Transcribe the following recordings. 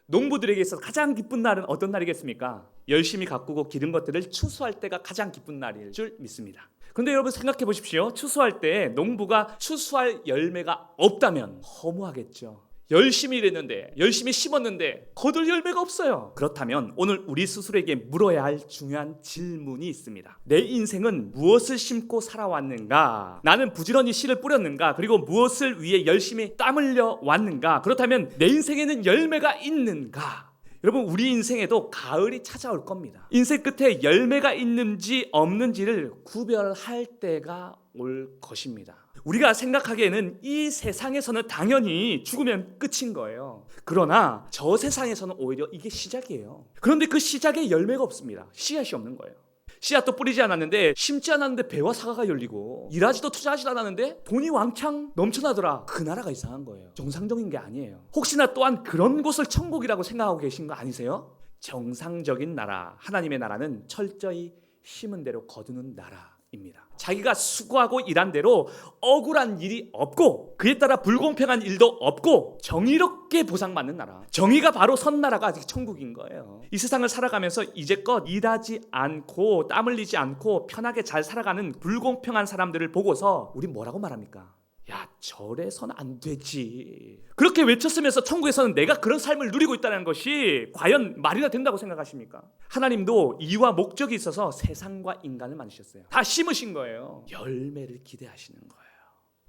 농부들에게 있어서 가장 기쁜 날은 어떤 날이겠습니까? 열심히 가꾸고 기른 것들을 추수할 때가 가장 기쁜 날일 줄 믿습니다. 그런데 여러분 생각해 보십시오. 추수할 때 농부가 추수할 열매가 없다면 허무하겠죠. 열심히 일했는데, 열심히 심었는데 거둘 열매가 없어요. 그렇다면 오늘 우리 스스로에게 물어야 할 중요한 질문이 있습니다. 내 인생은 무엇을 심고 살아왔는가? 나는 부지런히 씨를 뿌렸는가? 그리고 무엇을 위해 열심히 땀 흘려 왔는가? 그렇다면 내 인생에는 열매가 있는가? 여러분, 우리 인생에도 가을이 찾아올 겁니다. 인생 끝에 열매가 있는지 없는지를 구별할 때가 올 것입니다. 우리가 생각하기에는 이 세상에서는 당연히 죽으면 끝인 거예요. 그러나 저 세상에서는 오히려 이게 시작이에요. 그런데 그 시작에 열매가 없습니다. 씨앗이 없는 거예요. 씨앗도 뿌리지 않았는데, 심지 않았는데 배와 사과가 열리고, 일하지도 투자하지도 않았는데 돈이 왕창 넘쳐나더라. 그 나라가 이상한 거예요. 정상적인 게 아니에요. 혹시나 또한 그런 곳을 천국이라고 생각하고 계신 거 아니세요? 정상적인 나라, 하나님의 나라는 철저히 심은 대로 거두는 나라입니다. 자기가 수고하고 일한 대로 억울한 일이 없고, 그에 따라 불공평한 일도 없고, 정의롭게 보상받는 나라, 정의가 바로 선 나라가 아직 천국인 거예요. 이 세상을 살아가면서 이제껏 일하지 않고 땀 흘리지 않고 편하게 잘 살아가는 불공평한 사람들을 보고서 우린 뭐라고 말합니까? 야, 저래서는 안 되지. 그렇게 외쳤으면서 천국에서는 내가 그런 삶을 누리고 있다는 것이 과연 말이나 된다고 생각하십니까? 하나님도 이유와 목적이 있어서 세상과 인간을 만드셨어요. 다 심으신 거예요. 열매를 기대하시는 거예요.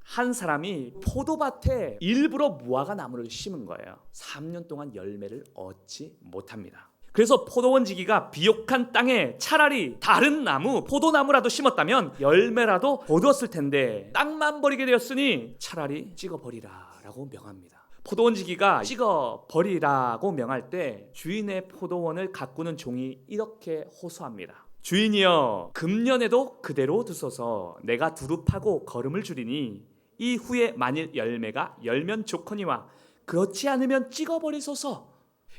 한 사람이 포도밭에 일부러 무화과 나무를 심은 거예요. 3년 동안 열매를 얻지 못합니다. 그래서 포도원지기가 비옥한 땅에 차라리 다른 나무, 포도나무라도 심었다면 열매라도 거두었을 텐데 땅만 버리게 되었으니 차라리 찍어버리라 라고 명합니다. 포도원지기가 찍어버리라고 명할 때 주인의 포도원을 가꾸는 종이 이렇게 호소합니다. 주인이여, 금년에도 그대로 두소서. 내가 두릅하고 거름을 줄이니 이후에 만일 열매가 열면 좋거니와 그렇지 않으면 찍어버리소서.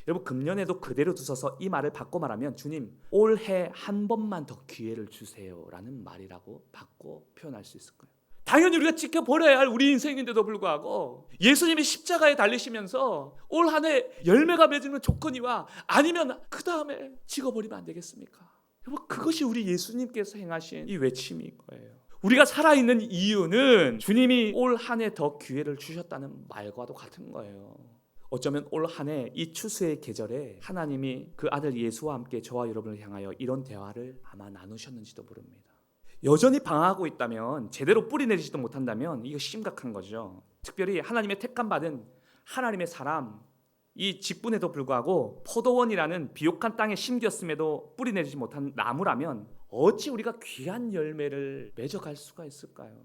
여러분, 금년에도 그대로 두셔서 이 말을 바꿔 말하면 주님, 올해 한 번만 더 기회를 주세요 라는 말이라고 바꿔 표현할 수 있을 거예요. 당연히 우리가 지켜버려야 할 우리 인생인데도 불구하고 예수님이 십자가에 달리시면서 올 한 해 열매가 맺으면 좋거니와 아니면 그 다음에 찍어버리면 안 되겠습니까? 여러분, 그것이 우리 예수님께서 행하신 이 외침일 거예요. 우리가 살아있는 이유는 주님이 올 한 해 더 기회를 주셨다는 말과도 같은 거예요. 어쩌면 올 한 해 이 추수의 계절에 하나님이 그 아들 예수와 함께 저와 여러분을 향하여 이런 대화를 아마 나누셨는지도 모릅니다. 여전히 방황하고 있다면, 제대로 뿌리 내리지도 못한다면 이거 심각한 거죠. 특별히 하나님의 택함받은 하나님의 사람, 이 직분에도 불구하고 포도원이라는 비옥한 땅에 심겼음에도 뿌리 내리지 못한 나무라면 어찌 우리가 귀한 열매를 맺어갈 수가 있을까요?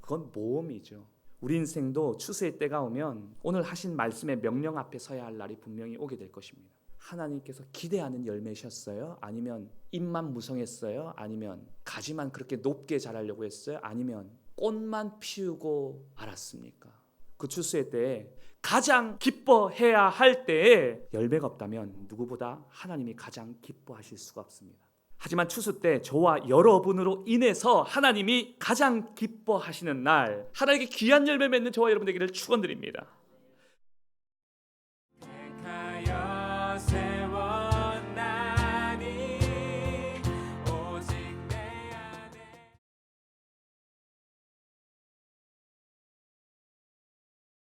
그건 모험이죠. 우리 인생도 추수의 때가 오면 오늘 하신 말씀의 명령 앞에 서야 할 날이 분명히 오게 될 것입니다. 하나님께서 기대하는 열매셨어요? 아니면 잎만 무성했어요? 아니면 가지만 그렇게 높게 자라려고 했어요? 아니면 꽃만 피우고 말았습니까? 그 추수의 때에 가장 기뻐해야 할 때에 열매가 없다면 누구보다 하나님이 가장 기뻐하실 수가 없습니다. 하지만 추수 때 저와 여러분으로 인해서 하나님이 가장 기뻐하시는 날, 하나님께 귀한 열매 맺는 저와 여러분 되기를 축원드립니다.